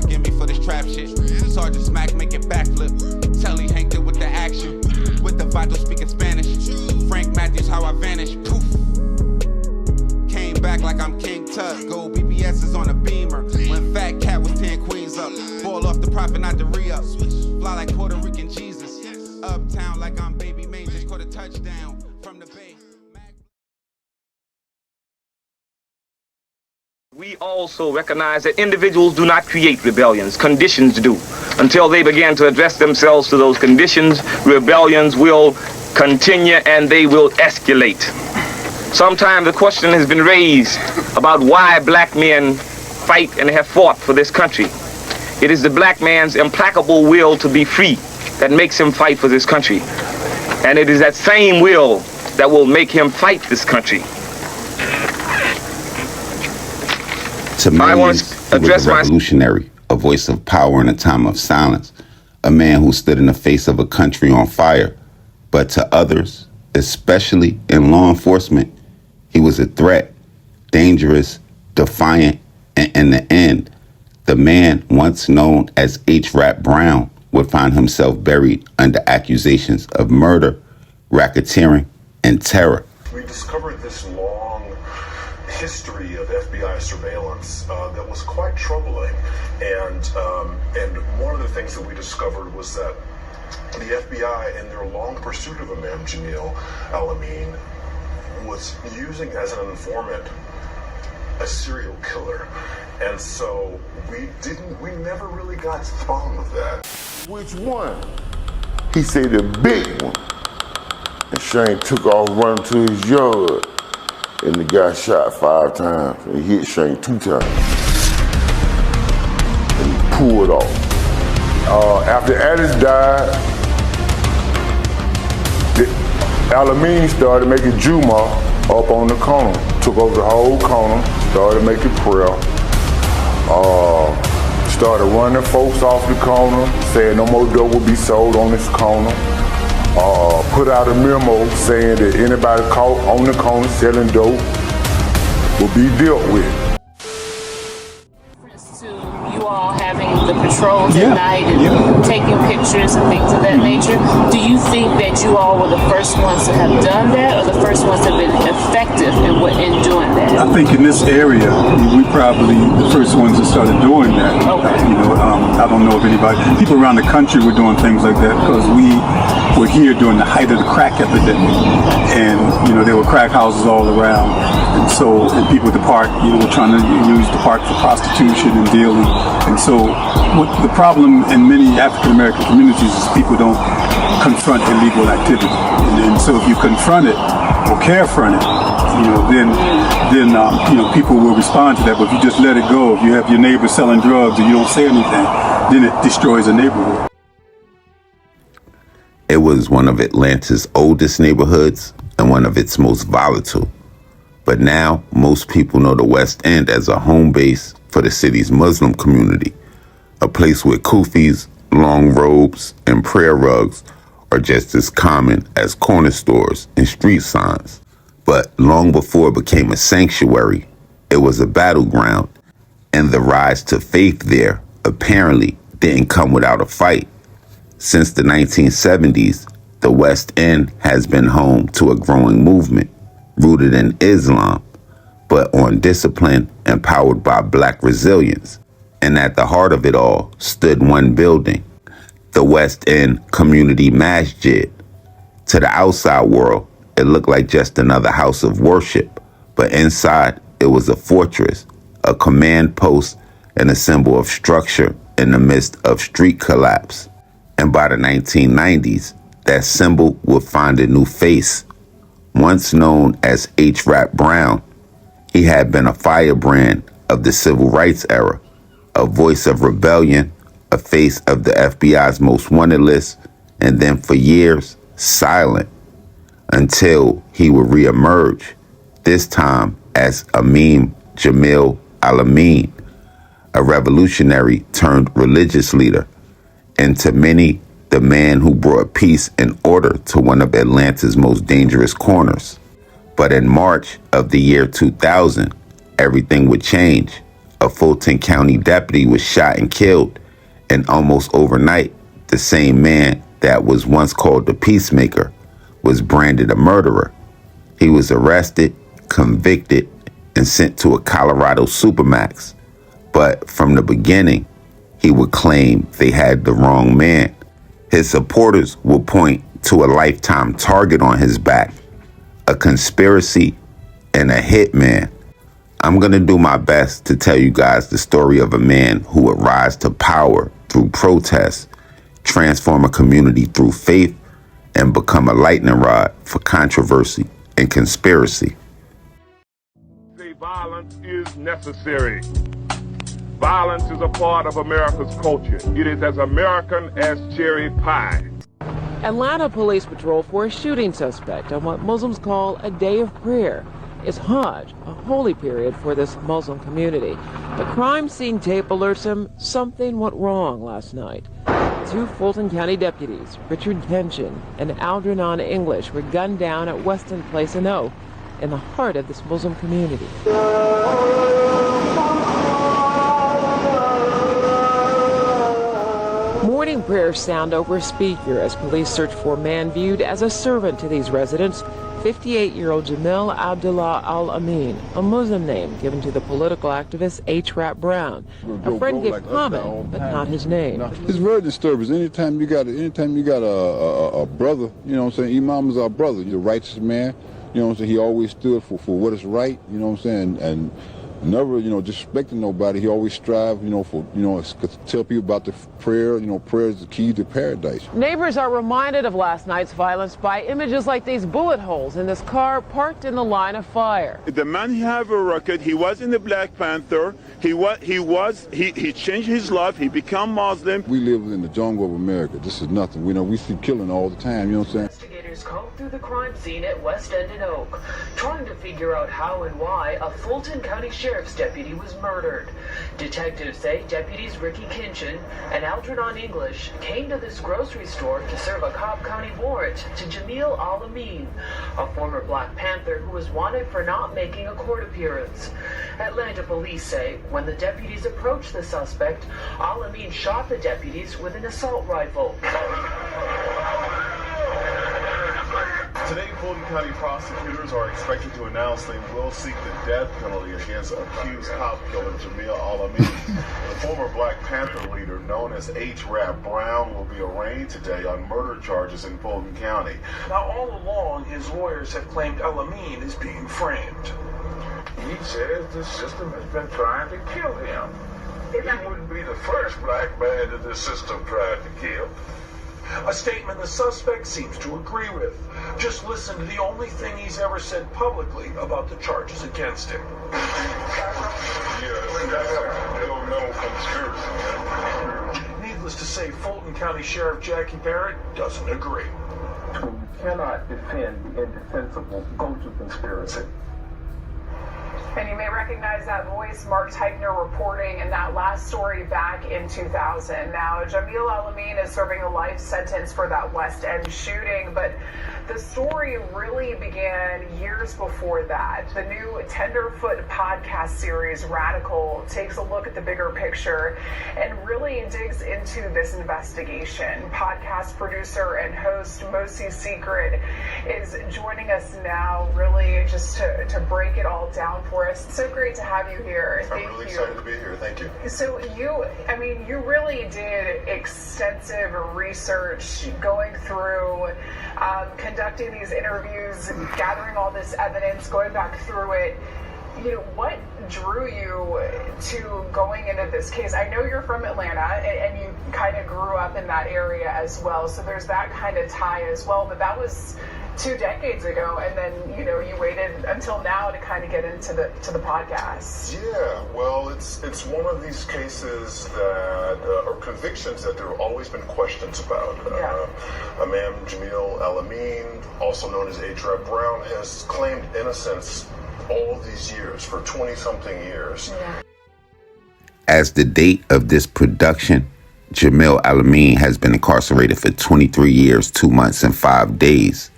forgive me for this trap shit. Sergeant Smack make it backflip. Telly Hank did with the action. With the vital speaking Spanish. Frank Matthews, how I vanish. Poof. Came back like I'm King Tut. Gold BBS is on a beamer. When Fat Cat was 10 queens up. Ball off the profit, not the re-up. Fly like Puerto Rican Jesus. Uptown like I'm Baby May. Just caught a touchdown from the bay. We also recognize that individuals do not create rebellions, conditions do. Until they begin to address themselves to those conditions, rebellions will continue and they will escalate. Sometimes the question has been raised about why black men fight and have fought for this country. It is the black man's implacable will to be free that makes him fight for this country. And it is that same will that will make him fight this country. To millions, he was a revolutionary, a voice of power in a time of silence, a man who stood in the face of a country on fire. But to others, especially in law enforcement, he was a threat, dangerous, defiant, and in the end, the man once known as H. Rap Brown would find himself buried under accusations of murder, racketeering, and terror. We discovered this long history of FBI surveillance that was quite troubling, and one of the things that we discovered was that the FBI, in their long pursuit of a man, Jamil Al-Amin, was using as an informant a serial killer, and so we never really got to the bottom of that. Which one? He said the big one, and Shane took off running to his yard. And the guy shot 5 times, and he hit Shane 2 times. And he pulled off. After Addis died, Al-Amin started making Juma up on the corner. Took over the whole corner, started making prayer. Started running folks off the corner, saying no more dope will be sold on this corner. Put out a memo saying that anybody caught on the corner selling dope will be dealt with. To you all having the patrols at night and taking pictures and things of that nature, do you think that you all were the first ones to have done that, or the first ones to have been effective in doing that? I think in this area, we probably the first ones that started doing that. Okay. I don't know if people around the country were doing things like that because we were here during the height of the crack epidemic, and there were crack houses all around, and people at the park, were trying to use the park for prostitution and dealing, and so what the problem in many African American communities is people don't confront illegal activity, and so if you confront it or carefront it, then people will respond to that. But if you just let it go, if you have your neighbor selling drugs and you don't say anything, then it destroys a neighborhood. It was one of Atlanta's oldest neighborhoods and one of its most volatile. But now, most people know the West End as a home base for the city's Muslim community, a place where kufis, long robes, and prayer rugs are just as common as corner stores and street signs. But long before it became a sanctuary, it was a battleground, and the rise to faith there apparently didn't come without a fight. Since the 1970s, the West End has been home to a growing movement rooted in Islam, but on discipline and powered by Black resilience. And at the heart of it all stood one building, the West End Community Masjid. To the outside world, it looked like just another house of worship, but inside it was a fortress, a command post, and a symbol of structure in the midst of street collapse. And by the 1990s, that symbol would find a new face. Once known as H. Rap Brown, he had been a firebrand of the civil rights era, a voice of rebellion, a face of the FBI's most wanted list, and then for years, silent, until he would reemerge, this time as Jamil Al-Amin, a revolutionary turned religious leader, and to many, the man who brought peace and order to one of Atlanta's most dangerous corners. But in March of the year 2000, everything would change. a Fulton County deputy was shot and killed, and almost overnight, the same man that was once called the peacemaker was branded a murderer. He was arrested, convicted, and sent to a Colorado supermax. But from the beginning, he would claim they had the wrong man. His supporters would point to a lifetime target on his back, a conspiracy, and a hitman. I'm going to do my best to tell you guys the story of a man who would rise to power through protest, transform a community through faith, and become a lightning rod for controversy and conspiracy. Violence is necessary. Violence is a part of America's culture. It is as American as cherry pie. Atlanta Police Patrol for a shooting suspect on what Muslims call a day of prayer. It's Hajj, a holy period for this Muslim community. The crime scene tape alerts him something went wrong last night. Two Fulton County deputies, Richard Kenshin and Algernon English, were gunned down at Weston Place in Oak, in the heart of this Muslim community. Morning prayers sound over a speaker as police search for a man viewed as a servant to these residents, 58-year-old Jamil Al-Amin, a Muslim name given to the political activist H. Rap Brown. A friend gave comment, but not his name. It's very disturbing. Anytime you got a brother, you know what I'm saying, Imam is our brother. He's a righteous man. You know what I'm saying? He always stood for what is right, you know what I'm saying, and never, disrespecting nobody. He always strive, to tell people about the prayer. Prayer is the key to paradise. Neighbors are reminded of last night's violence by images like these bullet holes in this car parked in the line of fire. The man he have a record. He was in the Black Panther. He changed his life. He became Muslim. We live in the jungle of America. This is nothing. We see killing all the time. You know what I'm saying? Investigators combed through the crime scene at West End and Oak, trying to figure out how and why a Fulton County Sheriff's deputy was murdered. Detectives say deputies Ricky Kinchin and Algernon English came to this grocery store to serve a Cobb County warrant to Jamil Al-Amin, a former Black Panther who was wanted for not making a court appearance. Atlanta police say when the deputies approached the suspect, Al-Amin shot the deputies with an assault rifle. Today, Fulton County prosecutors are expected to announce they will seek the death penalty against accused cop killer Jamil Al-Amin. The former Black Panther leader, known as H. Rap Brown, will be arraigned today on murder charges in Fulton County. Now, all along, his lawyers have claimed Al-Amin is being framed. He says the system has been trying to kill him. He wouldn't be the first black man that the system tried to kill. A statement the suspect seems to agree with. Just listen to the only thing he's ever said publicly about the charges against him. Needless to say, Fulton County Sheriff Jackie Barrett doesn't agree. You cannot defend the indefensible go-to conspiracy. And you may recognize that voice, Mark Teichner, reporting in that last story back in 2000. Now, Jamil Al-Amin is serving a life sentence for that West End shooting, but the story really began years before that. The new Tenderfoot podcast series, Radical, takes a look at the bigger picture and really digs into this investigation. Podcast producer and host Mosi Secret is joining us now, really just to break it all down for us. It's so great to have you here. I'm really excited to be here. Thank you. So you really did extensive research going through, conducting these interviews, gathering all this evidence, going back through it. What drew you to going into this case? I know you're from Atlanta and you kind of grew up in that area as well, so there's that kind of tie as well, but that was 2 decades ago, and then you waited until now to kind of get into the podcast. Yeah, well, it's one of these cases that or convictions that there have always been questions about. A man, Jamil Al-Amin, also known as H. Rap Brown, has claimed innocence all these years, for 20-something years. Yeah. As the date of this production, Jamil Al-Amin has been incarcerated for 23 years, 2 months, and 5 days.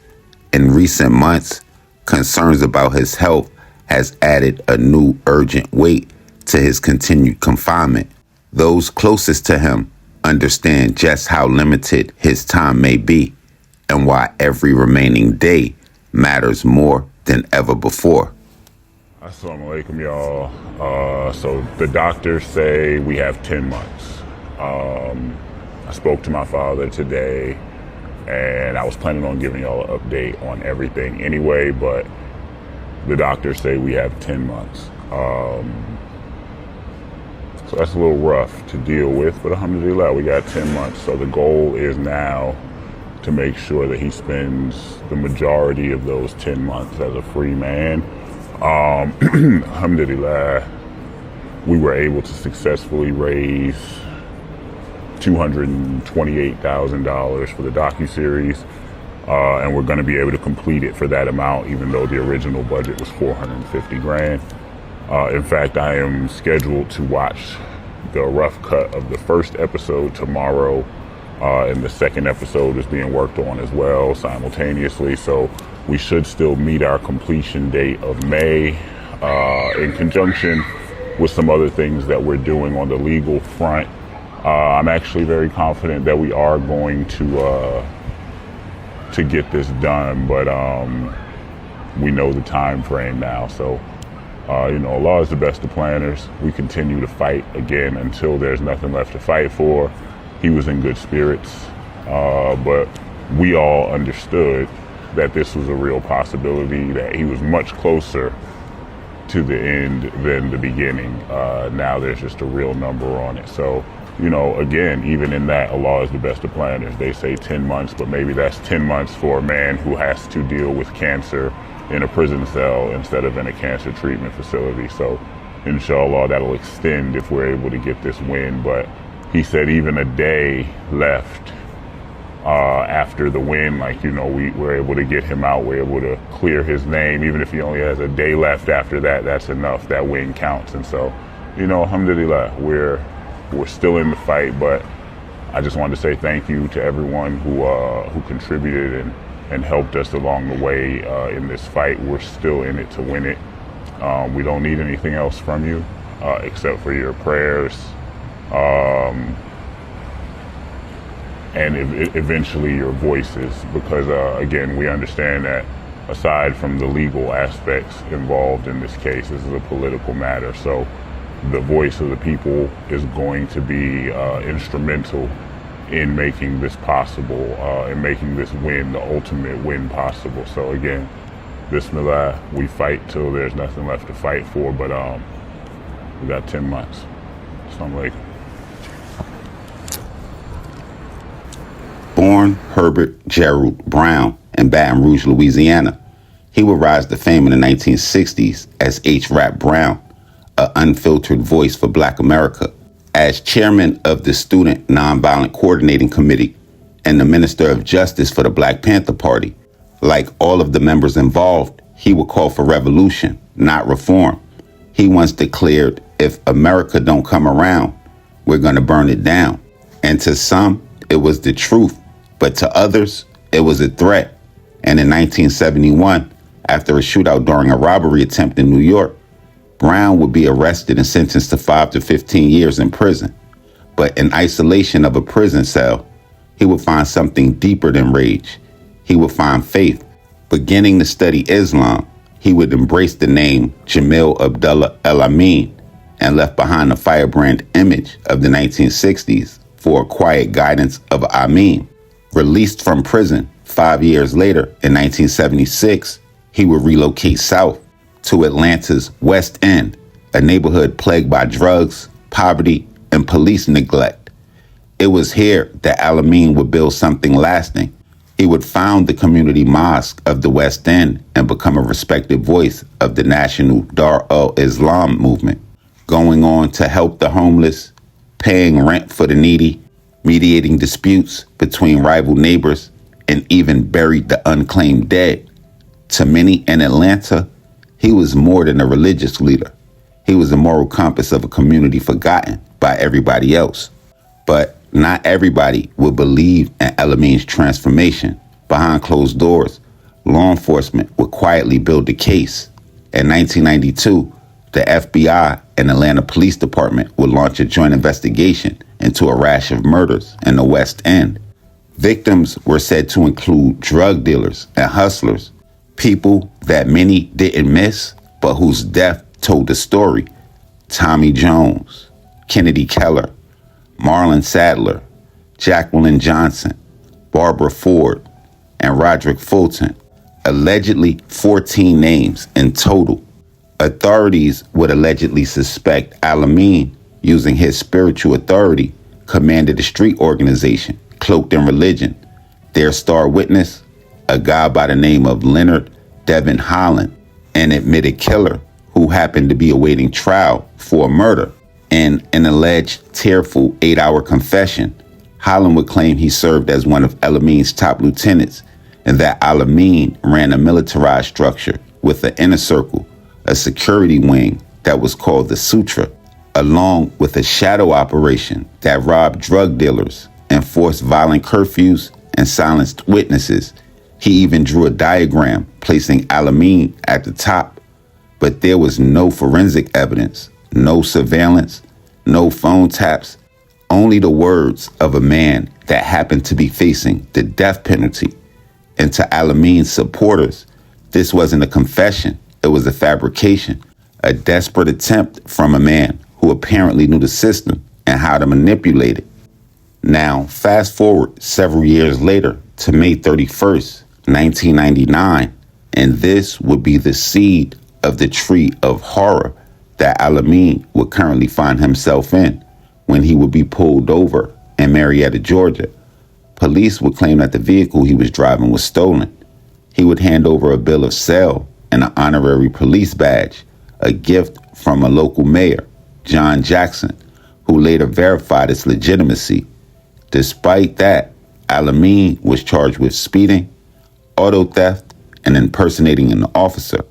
In recent months, concerns about his health has added a new urgent weight to his continued confinement. Those closest to him understand just how limited his time may be and why every remaining day matters more than ever before. Assalamu alaikum, y'all. So the doctors say we have 10 months. I spoke to my father today, and I was planning on giving y'all an update on everything anyway, but the doctors say we have 10 months. So that's a little rough to deal with, but alhamdulillah, we got 10 months. So the goal is now to make sure that he spends the majority of those 10 months as a free man. Alhamdulillah, we were able to successfully raise $228,000 for the docuseries, and we're going to be able to complete it for that amount, even though the original budget was $450,000. In fact, I am scheduled to watch the rough cut of the first episode tomorrow, and the second episode is being worked on as well simultaneously. So we should still meet our completion date of May, in conjunction with some other things that we're doing on the legal front. I'm actually very confident that we are going to get this done, but we know the time frame now. So, Allah is the best of planners. We continue to fight again until there's nothing left to fight for. He was in good spirits, but we all understood that this was a real possibility, that he was much closer to the end than the beginning. Now there's just a real number on it. So, again, even in that, Allah is the best of planners. They say 10 months, but maybe that's 10 months for a man who has to deal with cancer in a prison cell instead of in a cancer treatment facility. So, inshallah, that'll extend if we're able to get this win. But he said even a day left after the win, we were able to get him out. We're able to clear his name. Even if he only has a day left after that, that's enough. That win counts. And so, alhamdulillah, we're still in the fight, but I just wanted to say thank you to everyone who contributed and helped us along the way in this fight. We're still in it to win it. We don't need anything else from you except for your prayers, and eventually your voices, because again, we understand that aside from the legal aspects involved in this case, this is a political matter. So the voice of the people is going to be instrumental in making this possible, in making this win, the ultimate win, possible. So again, Bismillah, we fight till there's nothing left to fight for, but we got 10 months. Assalamu alaikum. Born Herbert Gerald Brown in Baton Rouge, Louisiana, he would rise to fame in the 1960s as H. Rap Brown, an unfiltered voice for Black America. As chairman of the Student Nonviolent Coordinating Committee and the Minister of Justice for the Black Panther Party, like all of the members involved, he would call for revolution, not reform. He once declared, if America don't come around, we're going to burn it down. And to some, it was the truth, but to others, it was a threat. And in 1971, after a shootout during a robbery attempt in New York, Brown would be arrested and sentenced to 5 to 15 years in prison. But in isolation of a prison cell, he would find something deeper than rage. He would find faith. Beginning to study Islam, he would embrace the name Jamil Al-Amin and left behind the firebrand image of the 1960s for a quiet guidance of Amin. Released from prison 5 years later in 1976, he would relocate south to Atlanta's West End, a neighborhood plagued by drugs, poverty, and police neglect. It was here that Al-Amin would build something lasting. He would found the community mosque of the West End and become a respected voice of the national Dar al-Islam movement, going on to help the homeless, paying rent for the needy, mediating disputes between rival neighbors, and even buried the unclaimed dead. To many in Atlanta, he was more than a religious leader. He was the moral compass of a community forgotten by everybody else. But not everybody would believe in Al-Amin's transformation. Behind closed doors, law enforcement would quietly build a case. In 1992, the FBI and Atlanta Police Department would launch a joint investigation into a rash of murders in the West End. Victims were said to include drug dealers and hustlers, people that many didn't miss, but whose death told the story. Tommy Jones, Kennedy Keller, Marlon Sadler, Jacqueline Johnson, Barbara Ford, and Roderick Fulton. Allegedly 14 names in total. Authorities would allegedly suspect Al-Amin, using his spiritual authority, commanded a street organization cloaked in religion. Their star witness, a guy by the name of Leonard Devin Holland, an admitted killer who happened to be awaiting trial for a murder. In an alleged tearful 8-hour confession, Holland would claim he served as one of Al-Amin's top lieutenants and that Al-Amin ran a militarized structure with an inner circle, a security wing that was called the Sutra, along with a shadow operation that robbed drug dealers, enforced violent curfews, and silenced witnesses. He even drew a diagram placing Al-Amin at the top, but there was no forensic evidence, no surveillance, no phone taps, only the words of a man that happened to be facing the death penalty. And to Al-Amin's supporters, this wasn't a confession, it was a fabrication, a desperate attempt from a man who apparently knew the system and how to manipulate it. Now, fast forward several years later to May 31st, 1999, and this would be the seed of the tree of horror that Al-Amin would currently find himself in when he would be pulled over in Marietta, Georgia. Police would claim that the vehicle he was driving was stolen. He would hand over a bill of sale and an honorary police badge, a gift from a local mayor, John Jackson, who later verified its legitimacy. Despite that, Al-Amin was charged with speeding, auto theft, and impersonating an officer.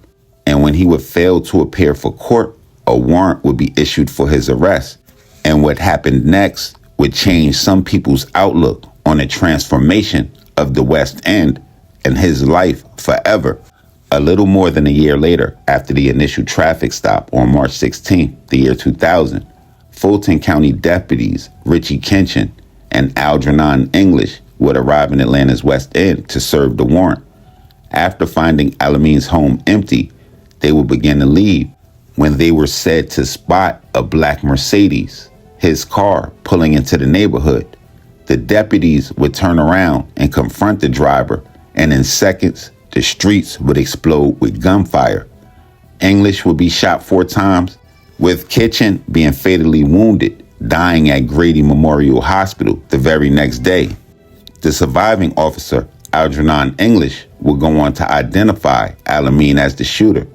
And when he would fail to appear for court, a warrant would be issued for his arrest. And what happened next would change some people's outlook on the transformation of the West End and his life forever. A little more than a year later, after the initial traffic stop on March 16th, the year 2000, Fulton County deputies Richie Kinchin and Algernon English would arrive in Atlanta's West End to serve the warrant. After finding Al-Amin's home empty, they would begin to leave when they were said to spot a black Mercedes, his car, pulling into the neighborhood. The deputies would turn around and confront the driver, and in seconds, the streets would explode with gunfire. English would be shot 4 times, with Kitchen being fatally wounded, dying at Grady Memorial Hospital the very next day. The surviving officer, Algernon English, would go on to identify Al-Amin as the shooter,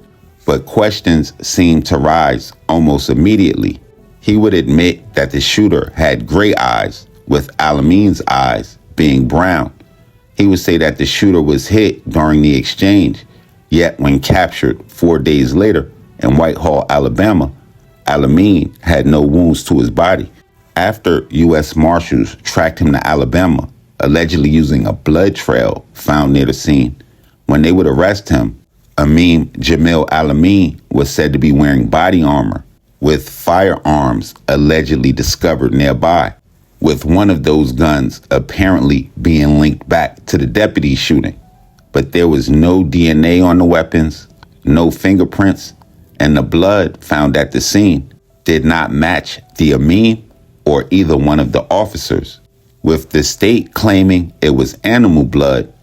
but questions seemed to rise almost immediately. He would admit that the shooter had gray eyes, with Al-Amin's eyes being brown. He would say that the shooter was hit during the exchange, yet when captured 4 days later in Whitehall, Alabama, Al-Amin had no wounds to his body. After U.S. Marshals tracked him to Alabama, allegedly using a blood trail found near the scene, when they would arrest him, Jamil Al-Amin was said to be wearing body armor, with firearms allegedly discovered nearby, with one of those guns apparently being linked back to the deputy shooting. But there was no DNA on the weapons, no fingerprints, and the blood found at the scene did not match the Amin or either one of the officers, with the state claiming it was animal blood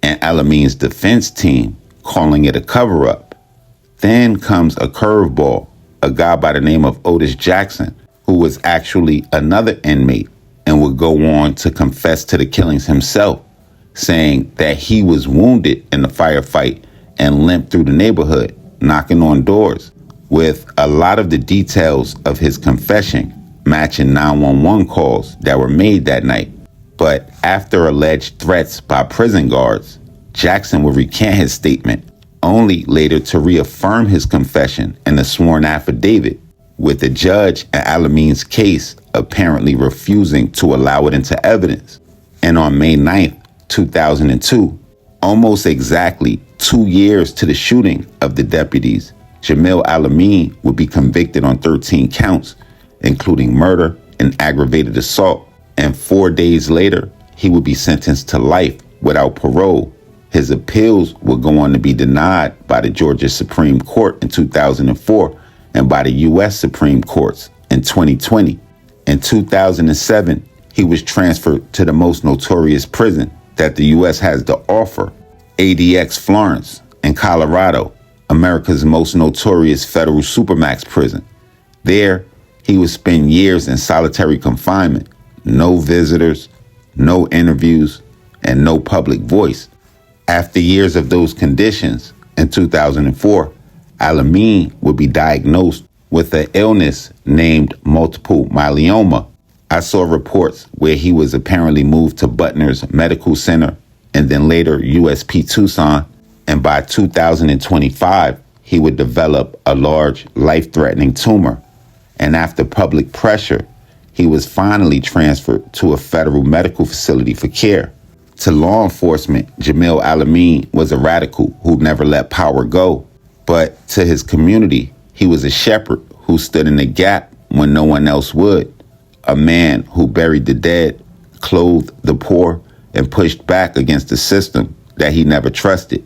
and Al-Amin's defense team calling it a cover-up. Then comes a curveball, a guy by the name of Otis Jackson, who was actually another inmate and would go on to confess to the killings himself, saying that he was wounded in the firefight and limped through the neighborhood, knocking on doors, with a lot of the details of his confession matching 911 calls that were made that night. But after alleged threats by prison guards, Jackson would recant his statement, only later to reaffirm his confession in a sworn affidavit, with the judge in Al-Amin's case apparently refusing to allow it into evidence. And on May 9th, 2002, almost exactly 2 years to the shooting of the deputies, Jamil Al-Amin would be convicted on 13 counts, including murder and aggravated assault, and 4 days later, he would be sentenced to life without parole. His appeals would go on to be denied by the Georgia Supreme Court in 2004 and by the U.S. Supreme Courts in 2020. In 2007, he was transferred to the most notorious prison that the U.S. has to offer, ADX Florence in Colorado, America's most notorious federal supermax prison. There, he would spend years in solitary confinement, no visitors, no interviews, and no public voice. After years of those conditions, in 2004, Al-Amin would be diagnosed with an illness named multiple myeloma. I saw reports where he was apparently moved to Butner's Medical Center and then later USP Tucson, and by 2025, he would develop a large, life-threatening tumor. And after public pressure, he was finally transferred to a federal medical facility for care. To law enforcement, Jamil Al-Amin was a radical who never let power go. But to his community, he was a shepherd who stood in the gap when no one else would. A man who buried the dead, clothed the poor, and pushed back against the system that he never trusted.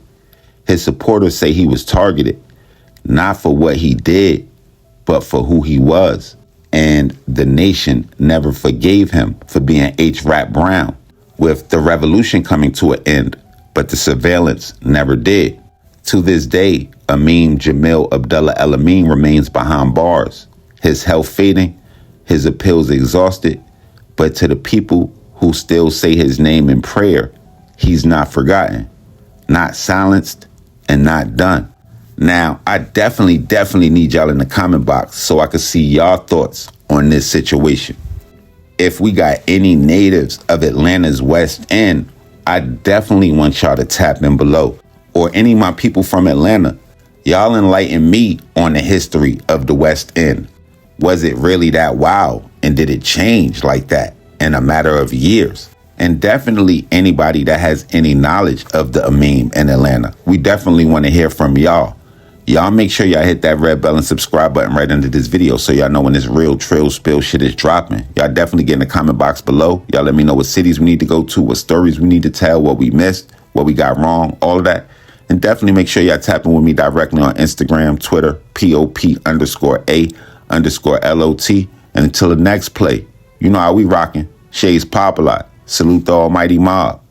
His supporters say he was targeted, not for what he did, but for who he was. And the nation never forgave him for being H. Rap Brown, with the revolution coming to an end, but the surveillance never did. To this day, Amin Jamil Abdullah Al-Amin remains behind bars, his health fading, his appeals exhausted, but to the people who still say his name in prayer, he's not forgotten, not silenced, and not done. Now, I definitely need y'all in the comment box so I can see y'all thoughts on this situation. If we got any natives of Atlanta's West End, I definitely want y'all to tap in below. Or any of my people from Atlanta, y'all enlighten me on the history of the West End. Was it really that wild? And did it change like that in a matter of years? And definitely anybody that has any knowledge of the Amin in Atlanta. We definitely want to hear from y'all. Y'all make sure y'all hit that red bell and subscribe button right under this video so y'all know when this real trill spill shit is dropping. Y'all definitely get in the comment box below. Y'all let me know what cities we need to go to, what stories we need to tell, what we missed, what we got wrong, all of that. And definitely make sure y'all tapping with me directly on Instagram, Twitter, POP_A_LOT. And until the next play, you know how we rocking. Shades Popalot. Salute the almighty mob.